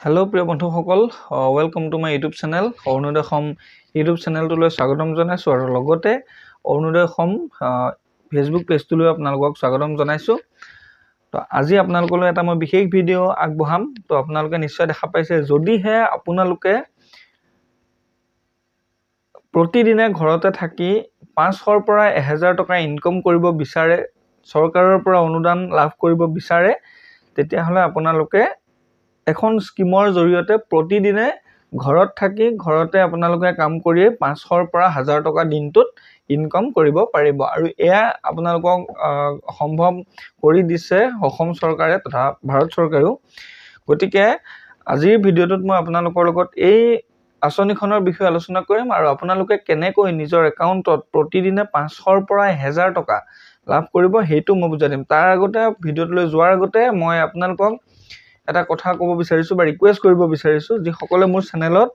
Hello' প্ৰিয় বন্ধুসকল, welcome to my YouTube channel Arunoday Assam YouTube চেনেলটোলৈ স্বাগতম জনাইছোঁ আৰু লগতে অৰুণোদয় অসম ফেচবুক পেজটোলৈ আপোনালোকক স্বাগতম জনাইছোঁ। তো আজি আপোনালোকলৈ এটা মই বিশেষ ভিডিঅ' আগবঢ়াম। তো আপোনালোকে নিশ্চয় দেখা পাইছে, যদিহে আপোনালোকে প্ৰতিদিনে ঘৰতে থাকি 500ৰ পৰা 1000 টকা ইনকম কৰিব বিচাৰে, চৰকাৰৰ পৰা অনুদান লাভ কৰিব বিচাৰে, তেতিয়াহ'লে আপোনালোকে এখন স্কিমৰ জৰিয়তে প্ৰতিদিনে ঘৰত থাকি ঘৰতে আপোনালোকে কাম কৰি 500ৰ পৰা 1000 টকা দিনটোত ইনকম কৰিব পাৰিব। আৰু এয়া আপোনালোকক সম্ভৱ কৰি দিছে অসম চৰকাৰে তথা ভাৰত চৰকাৰেও। গতিকে আজিৰ ভিডিঅ'টোত মই আপোনালোকৰ লগত এই আঁচনিখনৰ বিষয়ে আলোচনা কৰিম আৰু আপোনালোকে কেনেকৈ নিজৰ একাউণ্টত প্ৰতিদিনে 500ৰ পৰা 1000 টকা লাভ কৰিব সেইটো মই বুজাই দিম। তাৰ আগতে ভিডিঅ'টোলৈ যোৱাৰ আগতে মই আপোনালোকক এটা কথা ক'ব বিচাৰিছোঁ বা ৰিকুৱেষ্ট কৰিব বিচাৰিছোঁ, যিসকলে মোৰ চেনেলত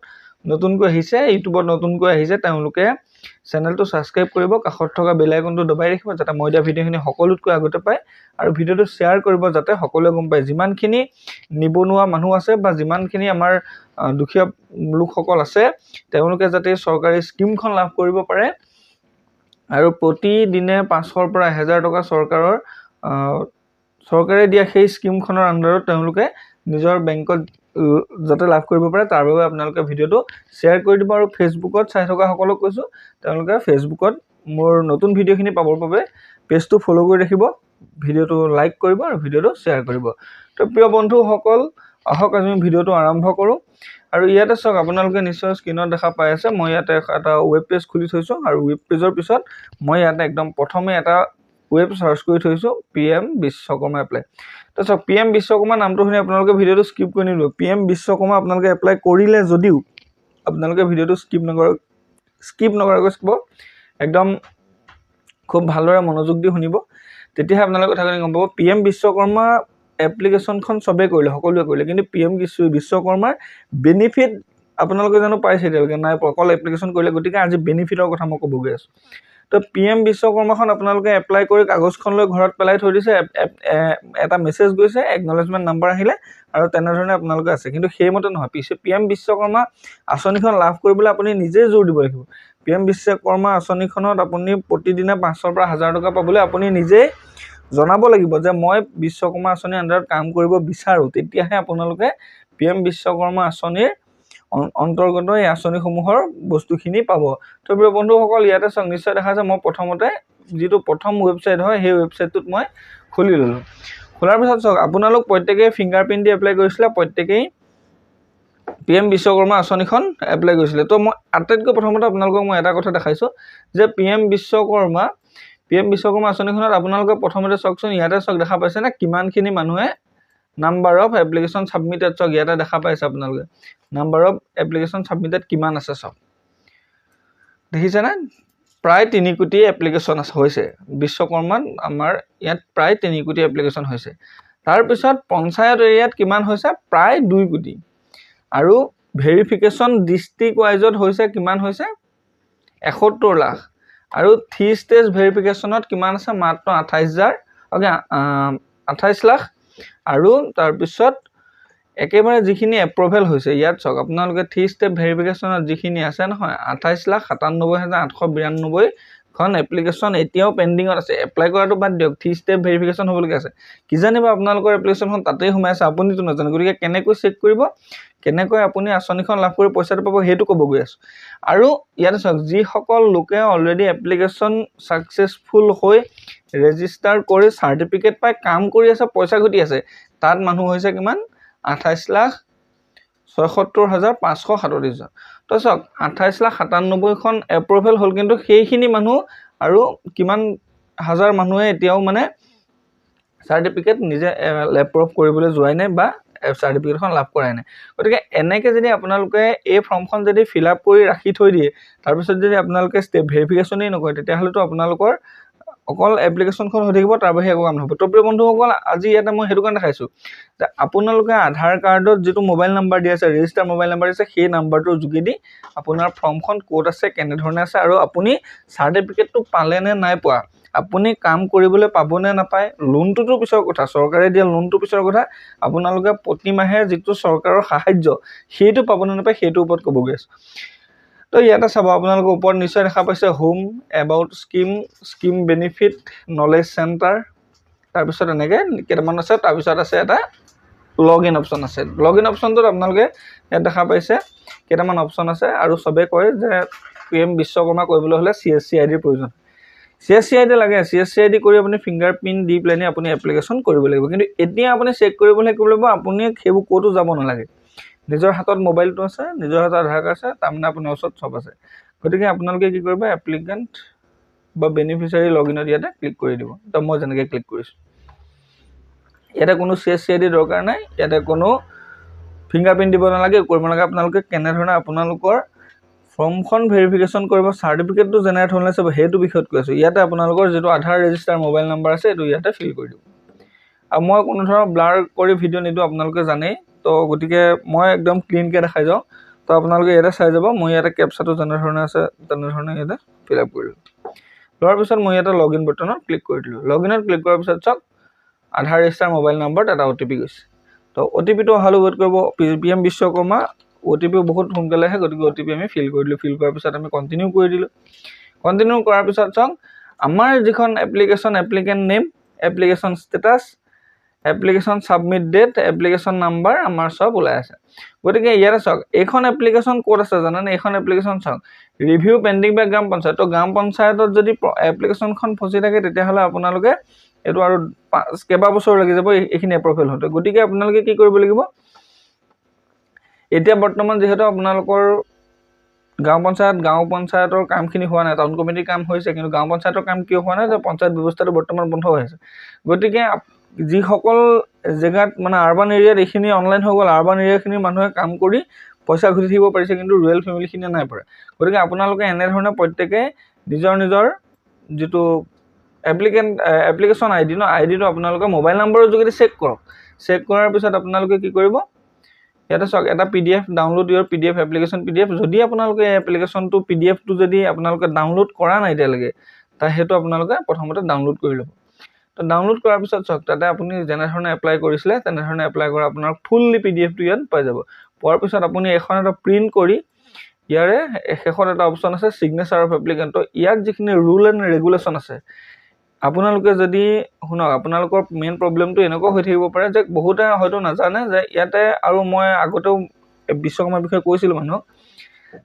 নতুনকৈ আহিছে, ইউটিউবত নতুনকৈ আহিছে, তেওঁলোকে চেনেলটো ছাবস্ক্ৰাইব কৰিব, কাষত থকা বেল আইকনটো দবাই ৰাখিব যাতে মই দিয়া ভিডিঅ'খিনি সকলোতকৈ আগতে পায়, আৰু ভিডিঅ'টো শ্বেয়াৰ কৰিব যাতে সকলোৱে গম পায়। যিমানখিনি নিবনুৱা মানুহ আছে বা যিমানখিনি আমাৰ দুখীয়া লোকসকল আছে, তেওঁলোকে যাতে চৰকাৰী স্কিমখন লাভ কৰিব পাৰে আৰু প্ৰতিদিনে 500ৰ পৰা 1000 টকা চৰকাৰে দিয়া সেই স্কিমখনৰ আণ্ডাৰত তেওঁলোকে নিজৰ বেংকত যাতে লাভ কৰিব পাৰে, তাৰ বাবে আপোনালোকে ভিডিঅ'টো শ্বেয়াৰ কৰি দিব। আৰু ফেচবুকত চাই থকা সকলক কৈছোঁ, তেওঁলোকে ফেচবুকত মোৰ নতুন ভিডিঅ'খিনি পাবৰ বাবে পেজটো ফ'ল' কৰি ৰাখিব, ভিডিঅ'টো লাইক কৰিব আৰু ভিডিঅ'টো শ্বেয়াৰ কৰিব। তো প্ৰিয় বন্ধুসকল, আহক আজি আমি ভিডিঅ'টো আৰম্ভ কৰোঁ। আৰু ইয়াতে চাওক, আপোনালোকে নিশ্চয় স্ক্ৰীণত দেখা পাই আছে, মই ইয়াতে এটা ৱেব পেজ খুলি থৈছোঁ আৰু ৱেব পেজৰ পিছত মই ইয়াতে একদম প্ৰথমে এটা ৱেব চাৰ্চ কৰি থৈছোঁ, PM বিশ্বকৰ্মা এপ্লাই। তো চাওক, PM বিশ্বকৰ্মা নামটো শুনি আপোনালোকে ভিডিঅ'টো স্কিপ কৰি নিদিব। PM বিশ্বকৰ্মা আপোনালোকে এপ্লাই কৰিলে যদিও আপোনালোকে ভিডিঅ'টো স্কিপ নকৰাকৈ চাব, একদম খুব ভালদৰে মনোযোগ দি শুনিব, তেতিয়াহে আপোনালোকে কথাখিনি গম পাব। PM বিশ্বকৰ্মা এপ্লিকেশ্যনখন চবেই কৰিলে, সকলোৱে কৰিলে, কিন্তু PM বিশ্বকৰ্মাৰ বেনিফিট আপোনালোকে জানো পাইছে এতিয়ালৈকে? নাই পোৱা, অকল এপ্লিকেশ্যন কৰিলে। গতিকে আজি বেনিফিটৰ কথা মই ক'ব গৈ আছোঁ। তো PM বিশ্বকৰ্মাখন আপোনালোকে এপ্লাই কৰি কাগজখন লৈ ঘৰত পেলাই থৈ দিছে, এটা মেছেজ গৈছে, একনলেজমেণ্ট নাম্বাৰ আহিলে আৰু তেনেধৰণে আপোনালোকে আছে, কিন্তু সেইমতে নহয়। PM বিশ্বকৰ্মা আঁচনিখন লাভ কৰিবলৈ আপুনি নিজেই জোৰ দিব লাগিব। PM বিশ্বকৰ্মা আঁচনিখনত আপুনি প্ৰতিদিনে 500ৰ পৰা 1000 টকা পাবলৈ আপুনি নিজেই জনাব লাগিব যে মই বিশ্বকৰ্মা আঁচনিৰ আণ্ডাৰত কাম কৰিব বিচাৰোঁ, তেতিয়াহে আপোনালোকে PM বিশ্বকৰ্মা আঁচনিৰ অন্তৰ্গত এই আঁচনিসমূহৰ বস্তুখিনি পাব। তো প্ৰিয় বন্ধুসকল, ইয়াতে চাওক, নিশ্চয় দেখা যায়, মই প্ৰথমতে যিটো প্ৰথম ৱেবছাইট হয় সেই ৱেবছাইটটোত মই খুলি ল'লোঁ। খোলাৰ পিছত চাওক, আপোনালোক প্ৰত্যেকেই ফিংগাৰপ্ৰিণ্ট দি এপ্লাই কৰিছিলে, প্ৰত্যেকেই PM বিশ্বকৰ্মা আঁচনিখন এপ্লাই কৰিছিলে। তো মই আটাইতকৈ প্ৰথমতে আপোনালোকক মই এটা কথা দেখাইছোঁ যে PM বিশ্বকৰ্মা আঁচনিখনত আপোনালোকে প্ৰথমতে চাওকচোন, ইয়াতে চাওক, দেখা পাইছেনে কিমানখিনি মানুহে নাম্বাৰ অফ এপ্লিকেশ্যন ছাবমিটেড, চাওক ইয়াতে দেখা পাইছে আপোনালোকে নাম্বাৰ অফ এপ্লিকেশ্যন ছাবমিটেড কিমান আছে, চাওক দেখিছেনে? প্ৰায় 3 কোটি এপ্লিকেশ্যন হৈছে বিশ্বকৰ্মাত, আমাৰ ইয়াত প্ৰায় 3 কোটি এপ্লিকেশ্যন হৈছে। তাৰপিছত পঞ্চায়ত এৰিয়াত কিমান হৈছে? প্ৰায় 2 কোটি। আৰু ভেৰিফিকেশ্যন ডিষ্ট্ৰিক্ট ৱাইজত হৈছে কিমান হৈছে? 71 লাখ। আৰু 3 ষ্টেজ ভেৰিফিকেশ্যনত কিমান আছে? মাত্ৰ 28 লাখ। আৰু তাৰপিছত একেবাৰে যিখিনি এপ্ৰুভেল হৈছে, ইয়াত চাওক আপোনালোকে 3 ষ্টেপ ভেৰিফিকেশ্যনত যিখিনি আছে নহয়, 28,97,892খন এপ্লিকেশ্যন এতিয়াও পেণ্ডিঙত আছে। এপ্লাই কৰাটো বাদ দিয়ক, 3 ষ্টেপ ভেৰিফিকেশ্যন হ'বলগীয়া আছে। কিজানিবা আপোনালোকৰ এপ্লিকেশ্যনখন তাতেই সোমাই আছে, আপুনিতো নাজানে। গতিকে কেনেকৈ চেক কৰিব, কেনেকৈ আপুনি আঁচনিখন লাভ কৰি পইচাটো পাব, সেইটো ক'ব গৈ আছোঁ। আৰু ইয়াতে চাওক, যিসকল লোকে অলৰেডি এপ্লিকেশ্যন ছাকচেছফুল হৈ ৰেজিষ্টাৰ কৰি চাৰ্টিফিকেট পাই কাম কৰি আছে, পইচা ঘটি আছে, তাত মানুহ হৈছে কিমান? 28,76,537 জন। তো চাওক, 28,97,000খন এপ্ৰুভেল হ'ল, কিন্তু সেইখিনি মানুহ আৰু কিমান হাজাৰ মানুহে এতিয়াও মানে চাৰ্টিফিকেট নিজে এপ্ৰুভ কৰিবলৈ যোৱাই নাই বা চাৰ্টিফিকেটখন লাভ কৰাই নাই। গতিকে এনেকৈ যদি আপোনালোকে এই ফৰ্মখন যদি ফিল আপ কৰি ৰাখি থৈ দিয়ে, তাৰপিছত যদি আপোনালোকে ষ্টেপ ভেৰিফিকেশ্যনেই নকৰে, তেতিয়াহ'লেতো আপোনালোকৰ অকল এপ্লিকেশ্যনখন হৈ থাকিব, তাৰ বাহিৰে একো কাম নহ'ব। তো প্ৰিয় বন্ধুসকল, আজি ইয়াতে মই সেইটো কাৰণে দেখাইছোঁ যে আপোনালোকে আধাৰ কাৰ্ডত যিটো মোবাইল নাম্বাৰ দি আছে, ৰেজিষ্টাৰ মোবাইল নাম্বাৰ দিছে, সেই নাম্বাৰটোৰ যোগেদি আপোনাৰ ফৰ্মখন ক'ত আছে, কেনেধৰণে আছে, আৰু আপুনি চাৰ্টিফিকেটটো পালে নে নাই পোৱা, আপুনি কাম কৰিবলৈ পাবনে নাপায় লোনটোতো পিছৰ কথা চৰকাৰে দিয়া লোনটো পিছৰ কথা আপোনালোকে প্ৰতি মাহে যিটো চৰকাৰৰ সাহায্য সেইটো পাবনে নাপায় সেইটো ওপৰত ক'ব গৈ আছো তো ইয়াতে চাব আপোনালোকৰ ওপৰত নিশ্চয় দেখা পাইছে home about scheme benefit knowledge centre তাৰপিছত এনেকৈ কেইটামান আছে তাৰপিছত আছে এটা লগ ইন অপশ্যন আছে লগ ইন অপশ্যনটোত আপোনালোকে ইয়াত দেখা পাইছে কেইটামান অপশ্যন আছে আৰু চবেই কয় যে PM বিশ্বকৰ্মা কৰিবলৈ হ'লে CSC ID প্ৰয়োজন CSC ID লাগে CSC ID কৰি আপুনি ফিংগাৰপ্ৰিণ্ট দি পেলানি আপুনি এপ্লিকেশ্যন কৰিব লাগিব কিন্তু এতিয়া আপুনি চেক কৰিবলৈ কি কৰিব আপুনি সেইবোৰ ক'তো যাব নালাগে নিজৰ হাতত মোবাইলটো আছে নিজৰ হাতত আধাৰ কাৰ্ড আছে তাৰমানে আপোনাৰ ওচৰত সব আছে গতিকে আপোনালোকে কি কৰিব এপ্লিকেণ্ট বা বেনিফিচিয়াৰী লগইনত ইয়াতে ক্লিক কৰি দিব তো মই যেনেকৈ ক্লিক কৰিছোঁ ইয়াতে কোনো CSC ID দৰকাৰ নাই ইয়াতে কোনো ফিংগাৰপ্ৰিণ্ট দিব নালাগে কৰিব নালাগে আপোনালোকে কেনেধৰণে আপোনালোকৰ ফৰ্মখন ভেৰিফিকেশ্যন কৰিব চাৰ্টিফিকেটটো জেনেৰেট হ'লে চাব সেইটো বিষয়ত কৈ আছোঁ ইয়াতে আপোনালোকৰ যিটো আধাৰ ৰেজিষ্টাৰ মোবাইল নম্বৰ আছে এইটো ইয়াতে ফিল কৰি দিব আৰু মই কোনো ধৰণৰ ব্লাৰ কৰি ভিডিঅ' নিদিওঁ আপোনালোকে জানেই তো গতিকে মই একদম ক্লিনকৈ দেখাই যাওঁ তো আপোনালোকে ইয়াতে চাই যাব মই ইয়াতে কেপচাটো যেনেধৰণে আছে তেনেধৰণে ইয়াতে ফিল আপ কৰিলোঁ লোৱাৰ পিছত মই ইয়াতে লগ ইন বটনত ক্লিক কৰি দিলোঁ লগ ইনত ক্লিক কৰাৰ পিছত চাওক আধাৰ ৰেজিষ্টাৰ মোবাইল নম্বৰত এটা OTP গৈছে তো OTPটো অহালৈ ৱেইট কৰিব PM বিশ্বকৰ্মা OTP বহুত সোনকালে আহে গতিকে OTP আমি ফিল কৰি দিলোঁ ফিল কৰাৰ পিছত আমি কণ্টিনিউ কৰি দিলোঁ কণ্টিনিউ কৰাৰ পিছত চাওক আমাৰ যিখন application applicant name application status application submit date application number আমাৰ সব ওলাই আছে গতিকে ইয়াতে চাওক এইখন এপ্লিকেশ্যন ক'ত আছে জানেনে এইখন এপ্লিকেশ্যন চাওক ৰিভিউ পেণ্ডিং বা গ্ৰাম পঞ্চায়ত তো গ্ৰাম পঞ্চায়তত যদি এপ্লিকেশ্যনখন ফচি থাকে তেতিয়াহ'লে আপোনালোকে এইটো আৰু কেইবাবছৰ লাগি যাব এইখিনি এপ্ৰুভেল হওঁতে গতিকে আপোনালোকে কি কৰিব লাগিব এতিয়া বৰ্তমান যিহেতু আপোনালোকৰ গাঁও পঞ্চায়তৰ কামখিনি হোৱা নাই টাউন কমিটিৰ কাম হৈছে কিন্তু গাঁও পঞ্চায়তৰ কাম কিয় হোৱা নাই যে পঞ্চায়ত ব্যৱস্থাটো বৰ্তমান বন্ধ হৈ আছে গতিকে যিসকল জেগাত মানে আৰবান এৰিয়াত এইখিনি অনলাইন হৈ গ'ল আৰবান এৰিয়াখিনিৰ মানুহে কাম কৰি পইচা ঘটি থাকিব পাৰিছে কিন্তু ৰুৰেল ফেমিলিখিনিয়ে নাই পাৰে গতিকে আপোনালোকে এনেধৰণে প্ৰত্যেকে নিজৰ যিটো এপ্লিকেশ্যন ID আইডিটো আপোনালোকে মোবাইল নম্বৰৰ যোগেদি চেক কৰক চেক কৰাৰ পিছত আপোনালোকে কি কৰিব ইয়াতে চাওক এটা PDF ডাউনলোড ইয়ৰ PDF এপ্লিকেশ্যন PDF যদি আপোনালোকে এপ্লিকেশ্যনটো PDFটো যদি আপোনালোকে ডাউনলোড কৰা নাই এতিয়ালৈকে তাৰ সেইটো আপোনালোকে প্ৰথমতে ডাউনলোড কৰি ল'ব তো ডাউনলোড কৰাৰ পিছত চাওক তাতে আপুনি যেনেধৰণে এপ্লাই কৰিছিলে তেনেধৰণে এপ্লাই কৰা আপোনাৰ ফুললি PDFটো ইয়াত পাই যাব পোৱাৰ পিছত আপুনি এখন এটা প্ৰিণ্ট কৰি ইয়াৰে শেষত এটা অপশ্যন আছে চিগনেচাৰ অফ এপ্লিকেণ্ট তো ইয়াত যিখিনি ৰুল এণ্ড ৰেগুলেশ্যন আছে আপোনালোকে যদি শুনক আপোনালোকৰ মেইন প্ৰব্লেমটো এনেকুৱা হৈ থাকিব পাৰে যে বহুতে হয়তো নাজানে যে ইয়াতে আৰু মই আগতেও বিশ্বকৰ্মাৰ বিষয়ে কৈছিলোঁ মানুহক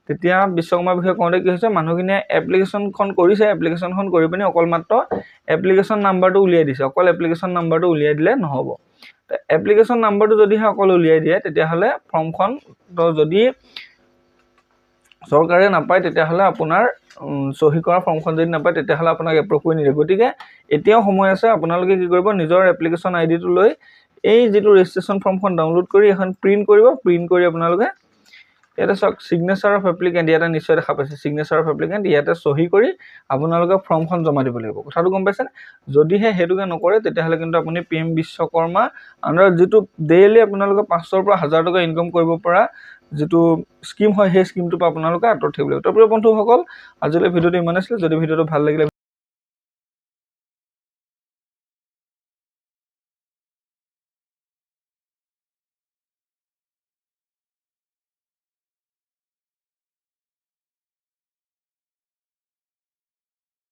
তেতিয়া বিশ্বকৰ্মাৰ বিষয়ে কওঁতে কি হৈছে মানুহখিনিয়ে এপ্লিকেশ্যনখন কৰিছে এপ্লিকেশ্যনখন কৰি পিনি অকল মাত্ৰ এপ্লিকেশ্যন নাম্বাৰটো উলিয়াই দিছে অকল এপ্লিকেশ্যন নাম্বাৰটো উলিয়াই দিলে নহ'ব তো এপ্লিকেশ্যন নাম্বাৰটো যদিহে অকল উলিয়াই দিয়ে তেতিয়াহ'লে ফৰ্মখন যদি চৰকাৰে নাপায় তেতিয়াহ'লে আপোনাৰ চহী কৰা ফৰ্মখন যদি নাপায় তেতিয়াহ'লে আপোনাক এপ্ৰুভ কৰি নিদিয়ে গতিকে এতিয়াও সময় আছে আপোনালোকে কি কৰিব নিজৰ এপ্লিকেশ্যন আইডিটো লৈ এই যিটো ৰেজিষ্ট্ৰেশ্যন ফৰ্মখন ডাউনলোড কৰি এখন প্ৰিণ্ট কৰিব প্ৰিণ্ট কৰি আপোনালোকে ইয়াতে চাওক চিগনেচাৰ অফ এপ্লিকেণ্ট ইয়াতে নিশ্চয় দেখা পাইছে চিগনেচাৰ অফ এপ্লিকেণ্ট ইয়াতে চহী কৰি আপোনালোকে ফৰ্মখন জমা দিব লাগিব কথাটো গম পাইছেনে যদিহে সেইটোকে নকৰে তেতিয়াহ'লে কিন্তু আপুনি PM বিশ্বকৰ্মা আণ্ডাৰত যিটো ডেইলি আপোনালোকে 500ৰ পৰা 1000 টকা ইনকাম কৰিব পৰা যিটো স্কিম হয় সেই স্কিমটোৰ পৰা আপোনালোকে আঁতৰত থাকিব লাগিব তো প্ৰিয় বন্ধুসকল আজিলৈ ভিডিঅ'টো ইমান আছিলে যদি ভিডিঅ'টো ভাল লাগিলে